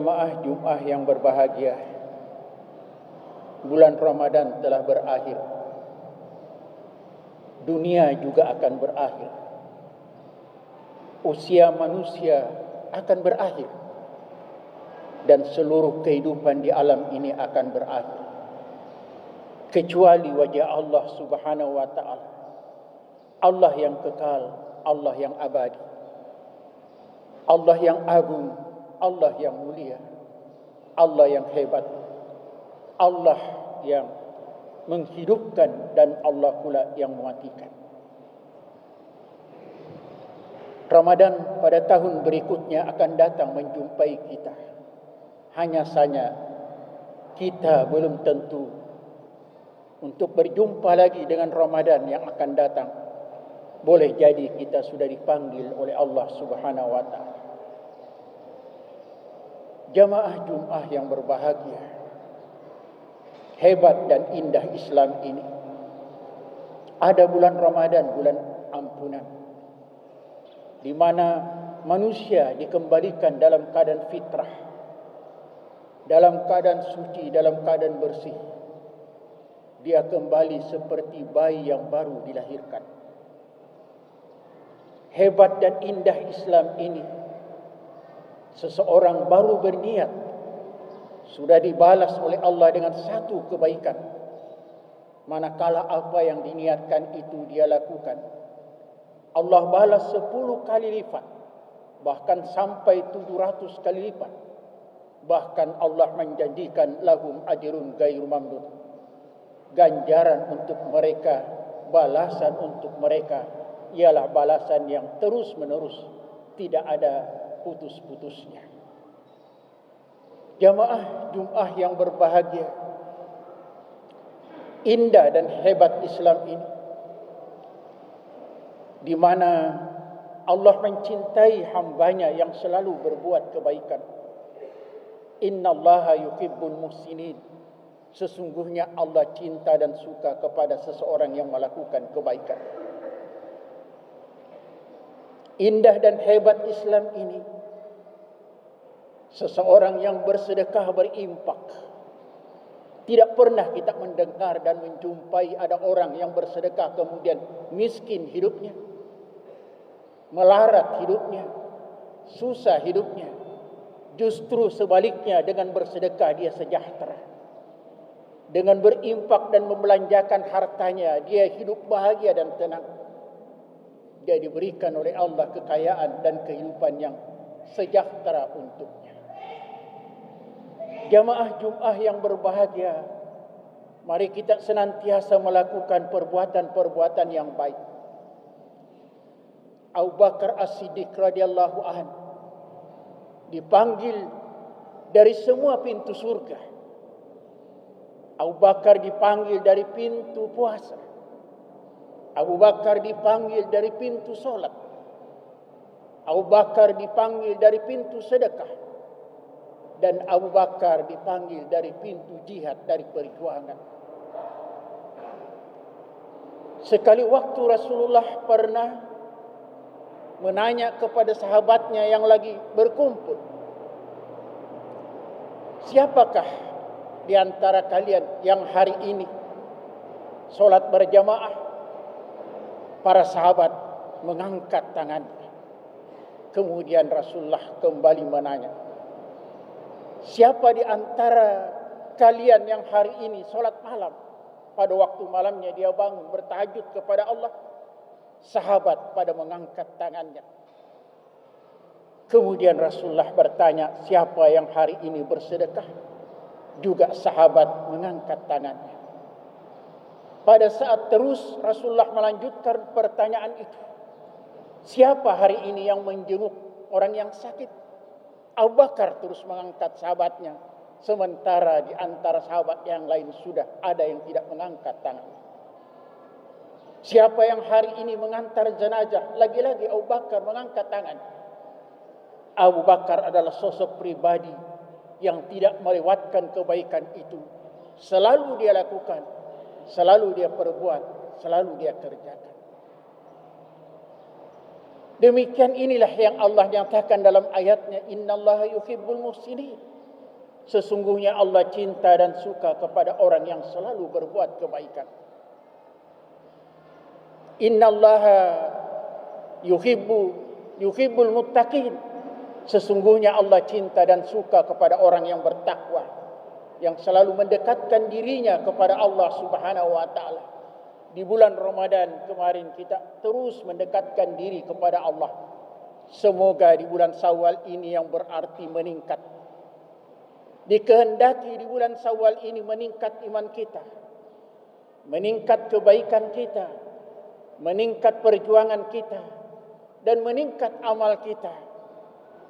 Jamaah Jumat yang berbahagia, bulan Ramadan telah berakhir. Dunia juga akan berakhir. Usia manusia akan berakhir. Dan seluruh kehidupan di alam ini akan berakhir. Kecuali wajah Allah Subhanahu wa ta'ala. Allah yang kekal, Allah yang abadi. Allah yang agung, Allah yang mulia, Allah yang hebat, Allah yang menghidupkan, dan Allah pula yang mematikan. Ramadan pada tahun berikutnya akan datang menjumpai kita. Hanya saja kita belum tentu untuk berjumpa lagi dengan Ramadan yang akan datang. Boleh jadi kita sudah dipanggil oleh Allah Subhanahu wa ta'ala. Jamaah Jumat yang berbahagia, hebat dan indah Islam ini. Ada bulan Ramadan, bulan ampunan, di mana manusia dikembalikan dalam keadaan fitrah, dalam keadaan suci, dalam keadaan bersih. Dia kembali seperti bayi yang baru dilahirkan. Hebat dan indah Islam ini, seseorang baru berniat, sudah dibalas oleh Allah dengan satu kebaikan. Manakala apa yang diniatkan itu dia lakukan, Allah balas 10 kali lipat, bahkan sampai 700 kali lipat. Bahkan Allah menjanjikan lahum ajrun ghairu mamnun, ganjaran untuk mereka, balasan untuk mereka ialah balasan yang terus menerus, tidak ada putus-putusnya. Jamaah Jumat yang berbahagia, indah dan hebat Islam ini, di mana Allah mencintai hambanya yang selalu berbuat kebaikan. Innallaha yuhibbul muhsinin. Sesungguhnya Allah cinta dan suka kepada seseorang yang melakukan kebaikan. Indah dan hebat Islam ini, seseorang yang bersedekah, berimpak. Tidak pernah kita mendengar dan menjumpai ada orang yang bersedekah kemudian miskin hidupnya, melarat hidupnya, susah hidupnya. Justru sebaliknya, dengan bersedekah dia sejahtera. Dengan berimpak dan membelanjakan hartanya, dia hidup bahagia dan tenang. Dia diberikan oleh Allah kekayaan dan kehidupan yang sejahtera untuknya. Jamaah Jumat yang berbahagia, mari kita senantiasa melakukan perbuatan-perbuatan yang baik. Abu Bakar As-Siddiq radhiyallahu anhu dipanggil dari semua pintu surga. Abu Bakar dipanggil dari pintu puasa. Abu Bakar dipanggil dari pintu solat. Abu Bakar dipanggil dari pintu sedekah. Dan Abu Bakar dipanggil dari pintu jihad, dari perjuangan. Sekali waktu Rasulullah pernah menanya kepada sahabatnya yang lagi berkumpul, siapakah di antara kalian yang hari ini solat berjamaah? Para sahabat mengangkat tangannya. Kemudian Rasulullah kembali menanya, siapa di antara kalian yang hari ini solat malam? Pada waktu malamnya dia bangun bertahajud kepada Allah. Sahabat pada mengangkat tangannya. Kemudian Rasulullah bertanya, siapa yang hari ini bersedekah? Juga sahabat mengangkat tangannya. Pada saat terus Rasulullah melanjutkan pertanyaan itu, siapa hari ini yang menjenguk orang yang sakit? Abu Bakar terus mengangkat sahabatnya, sementara di antara sahabat yang lain sudah ada yang tidak mengangkat tangan. Siapa yang hari ini mengantar jenazah? Lagi-lagi Abu Bakar mengangkat tangan. Abu Bakar adalah sosok pribadi yang tidak melewatkan kebaikan itu. Selalu dia lakukan, selalu dia perbuat, selalu dia kerjakan. Demikian inilah yang Allah nyatakan dalam ayatnya, innallaha yuhibbul muhsinin. Sesungguhnya Allah cinta dan suka kepada orang yang selalu berbuat kebaikan. Innallaha yuhibbul muttaqin. Sesungguhnya Allah cinta dan suka kepada orang yang bertakwa, yang selalu mendekatkan dirinya kepada Allah Subhanahu wa taala. Di bulan Ramadan kemarin kita terus mendekatkan diri kepada Allah. Semoga di bulan Syawal ini yang berarti meningkat, dikehendaki di bulan Syawal ini meningkat iman kita, meningkat kebaikan kita, meningkat perjuangan kita, dan meningkat amal kita,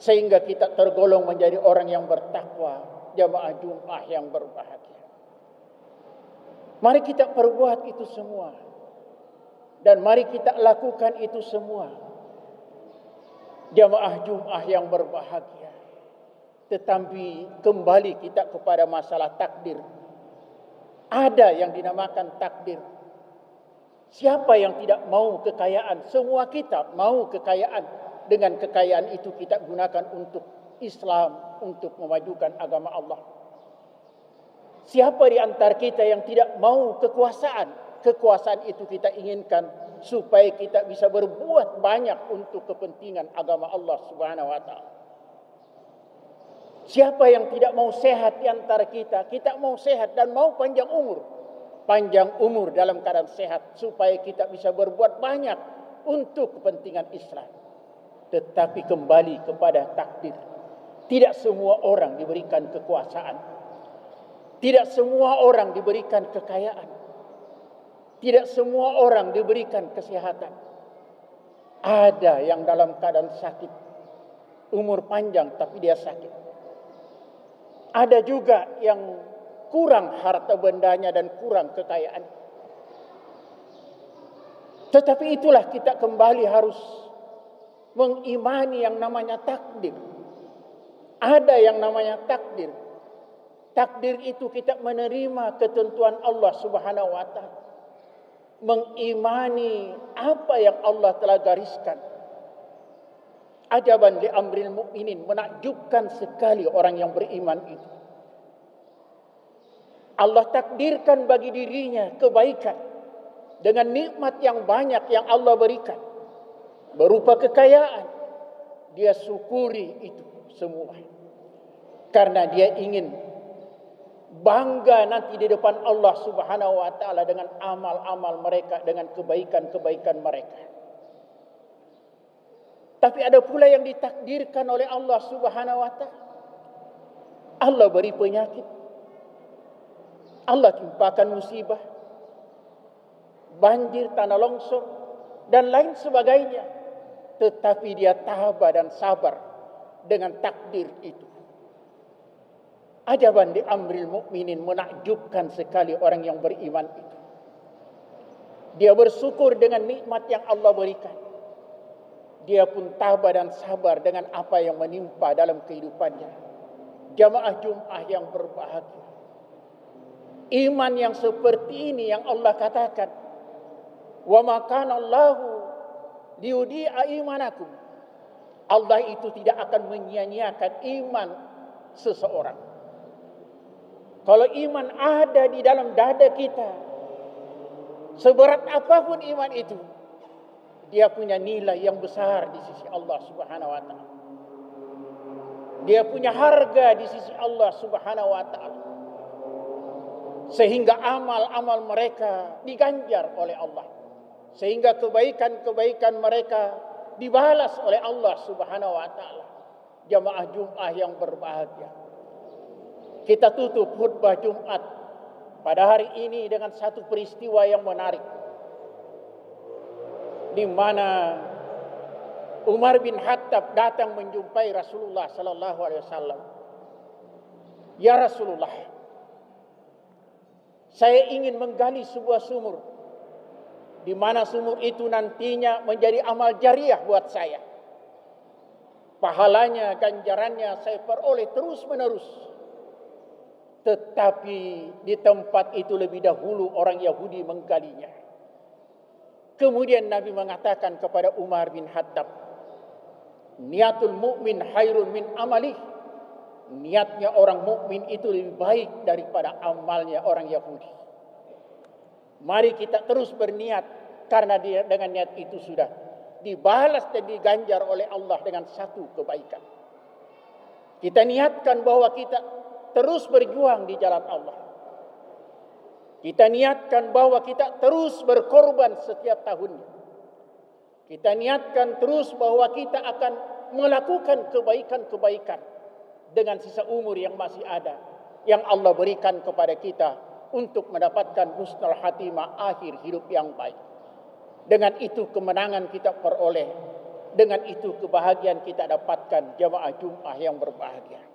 sehingga kita tergolong menjadi orang yang bertakwa, jamaah Jumat yang berbahagia. Mari kita perbuat itu semua, dan mari kita lakukan itu semua, jamaah Jumat yang berbahagia. Tetapi kembali kita kepada masalah takdir. Ada yang dinamakan takdir. Siapa yang tidak mau kekayaan? Semua kita mau kekayaan. Dengan kekayaan itu kita gunakan untuk Islam, untuk memajukan agama Allah. Siapa di antara kita yang tidak mau kekuasaan? Kekuasaan itu kita inginkan supaya kita bisa berbuat banyak untuk kepentingan agama Allah Subhanahu wa taala. Siapa yang tidak mau sehat di antara kita? Kita mau sehat dan mau panjang umur. Panjang umur dalam keadaan sehat supaya kita bisa berbuat banyak untuk kepentingan Islam. Tetapi kembali kepada takdir. Tidak semua orang diberikan kekuasaan. Tidak semua orang diberikan kekayaan. Tidak semua orang diberikan kesehatan. Ada yang dalam keadaan sakit. Umur panjang tapi dia sakit. Ada juga yang kurang harta bendanya dan kurang kekayaan. Tetapi itulah kita kembali harus mengimani yang namanya takdir. Ada yang namanya takdir. Takdir itu kita menerima ketentuan Allah Subhanahu wa taala. Mengimani apa yang Allah telah gariskan. Ajaban li amril mu'minin, menakjubkan sekali orang yang beriman itu. Allah takdirkan bagi dirinya kebaikan dengan nikmat yang banyak yang Allah berikan berupa kekayaan. Dia syukuri itu semua karena dia ingin bangga nanti di depan Allah Subhanahu wa taala dengan amal-amal mereka, dengan kebaikan-kebaikan mereka. Tapi ada pula yang ditakdirkan oleh Allah Subhanahu wa taala. Allah beri penyakit. Allah timpakan musibah, banjir, tanah longsor, dan lain sebagainya. Tetapi dia tabah dan sabar dengan takdir itu. Ajaban di amril mu'minin, menakjubkan sekali orang yang beriman itu. Dia bersyukur dengan nikmat yang Allah berikan. Dia pun tabah dan sabar dengan apa yang menimpa dalam kehidupannya. Jamaah Jumat yang berbahagia. Iman yang seperti ini yang Allah katakan, wa ma kana Allahu liyudhi'a imanakum. Allah itu tidak akan menyia-nyiakan iman seseorang. Kalau iman ada di dalam dada kita, seberat apapun iman itu, dia punya nilai yang besar di sisi Allah Subhanahu wa taala. Dia punya harga di sisi Allah Subhanahu wa taala. Sehingga amal-amal mereka diganjar oleh Allah. Sehingga kebaikan-kebaikan mereka dibalas oleh Allah Subhanahu wa taala. Jamaah Jumat yang berbahagia. Kita tutup khutbah Jumat pada hari ini dengan satu peristiwa yang menarik. Di mana Umar bin Khattab datang menjumpai Rasulullah sallallahu alaihi wasallam. Ya Rasulullah, saya ingin menggali sebuah sumur, di mana sumur itu nantinya menjadi amal jariah buat saya. Pahalanya, ganjarannya saya peroleh terus menerus. Tetapi di tempat itu lebih dahulu orang Yahudi menggalinya. Kemudian Nabi mengatakan kepada Umar bin Khattab, niatul mu'min khairun min amalih. niatnya orang mukmin itu lebih baik daripada amalnya orang Yahudi. Mari kita terus berniat, karena dengan niat itu sudah dibalas dan diganjar oleh Allah dengan satu kebaikan. Kita niatkan bahwa kita terus berjuang di jalan Allah. Kita niatkan bahwa kita terus berkorban setiap tahunnya. Kita niatkan terus bahwa kita akan melakukan kebaikan-kebaikan dengan sisa umur yang masih ada, yang Allah berikan kepada kita untuk mendapatkan husnul khatimah, akhir hidup yang baik. Dengan itu kemenangan kita peroleh. Dengan itu kebahagiaan kita dapatkan, jamaah Jumat yang berbahagia.